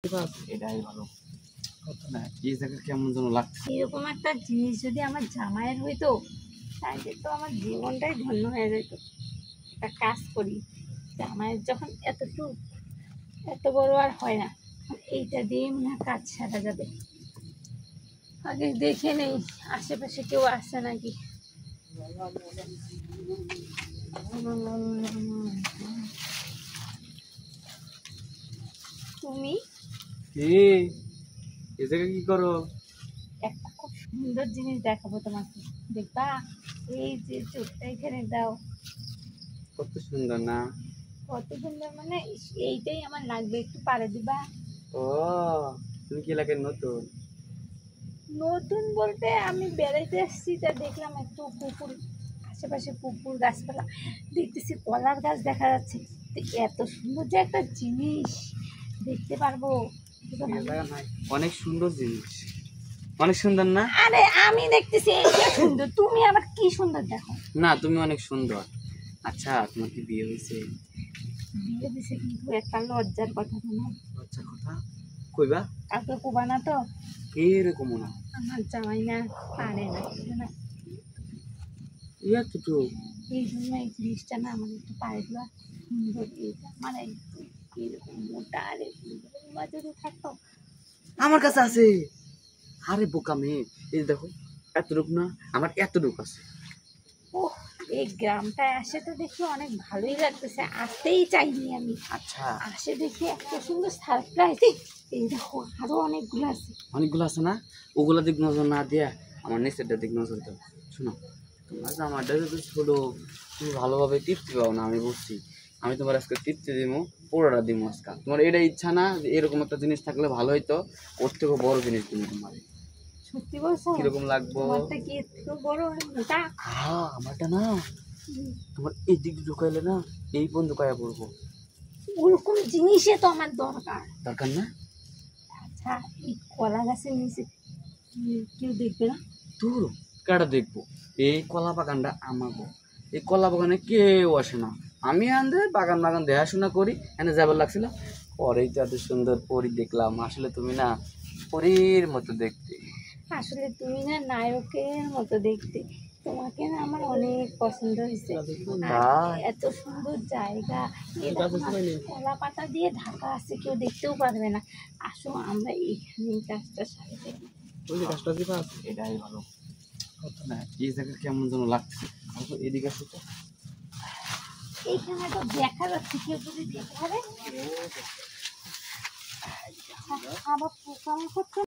এটাই ভালো কথা না। এই জায়গা কেমন যেন লাগছে। এরকম একটা জিনিস যদি আমার জামাইয়ের হইতো তাহলে তো আমার জীবনটাই ধন্য হয়ে যেত। একটা কাজ করি, জামাইয়ের যখন এতটুকু এত বড় আর হয় না, এইটা দিয়ে মনে হয় কাজ সারা যাবে। আগে দেখে নেই আশেপাশে কেউ আসে নাকি। তুমি কি এই জায়গা কি করো? একটা খুব সুন্দর জিনিস দেখাবো তোমাকে, দেখবা? এই যে চোখটা এখানে দাও, কত সুন্দর না? কত সুন্দর, মানে এইটাই আমার লাগবে, একটু পারে দিবা? ও, তুমি কি এলাকায় নতুন? নতুন বলতে আমি বেড়াইতে আসছি, তা দেখলাম একটু পুকুর, আশেপাশে পুকুর গাছপালা দেখতেছি, কলার গাছ দেখা যাচ্ছে। তো এত সুন্দর যে একটা জিনিস দেখতে পারবো। অনেক সুন্দর জিনিস, অনেক সুন্দর না? আরে আমি দেখতেছি এইটা সুন্দর, তুমি আবার কি সুন্দর দেখো? না, তুমি অনেক সুন্দর। আচ্ছা, তোমার কি বিয়ে হয়েছে? বিয়ে দিছে কিন্তু একটা লজ্জার কথা, তোমার আচ্ছা, কথা কইবা? কাউকে কোবা না তো। এরকম না, আমার জামাই না পারে না, বুঝলে না? ইয়া তো এই জন্য এই জিনিসটা না আমার একটু পারে দিবা। সুন্দর এইটা মানে এরকম মোটা আর যদি থাকতো। আমার কাছে আছে। আরে বোকা মেয়ে, এই দেখো, এতটুক না, আমার এতটুক আছে। ও, এই গ্রামটায় আসে তো দেখি অনেক ভালোই লাগতেছে, আসতেই চাইনি আমি। আচ্ছা, আসে দেখি এত সুন্দর সারপ্রাইজ। এই দেখো আরো অনেকগুলো আছে। অনেকগুলো আছে না? ওগুলা দিক নজর না দিয়া আমার নিচেরটা দিক নজর দাও। শোনো, তোমার জামাটা যদি ছোটো, তুমি ভালোভাবে টিপতে পাও না, আমি বুঝছি। আমি তোমার আজকে টিপতে দিব, পুরোটা দিব আজকে। তোমার এটা ইচ্ছা না যে এরকম একটা জিনিস থাকলে ভালো হইতো? ওর থেকে বড় জিনিস দিব তোমার। সত্যি বলছো? কিরকম লাগবো? তোমারটা কি একটু বড় মোটা? হ্যাঁ, আমারটা না, তোমার এই দিক ঢুকাইলে না এই পর্যন্ত কায়া পড়বো। ওরকম জিনিসে তো আমার দরকার। দরকার না? আচ্ছা, এই কলা গাছের নিচে কেউ দেখবে না? দূর কেটা দেখবো? এই কলা বাগানটা আমাগো। এই কলা বাগানে কেউ আসে না। আমি আনতে বাগান বাগান দেখাশোনা করি, এনে যাবার লাগছিল। পরেই তো এত সুন্দর পরি দেখলাম। আসলে তুমি না পরীর মতো দেখতে। আসলে তুমি না নায়কের মতো দেখতে, তোমাকে না আমার অনেক পছন্দ হয়েছে। আর এত সুন্দর জায়গা, এই দেখো না, কলা পাতা দিয়ে ঢাকা আছে, কেউ দেখতেও পারবে না। আসো আমরা এইখানে কাজটা সারি দেখি। গাছটা দিবা, এটাই ভালো কথা না। এই জায়গা কেমন যেন লাগছে। এদিকে আসো তো। এইখানে তো দেখা যাচ্ছে, কেউ যদি দেখে হবে। আবার পোকা করতে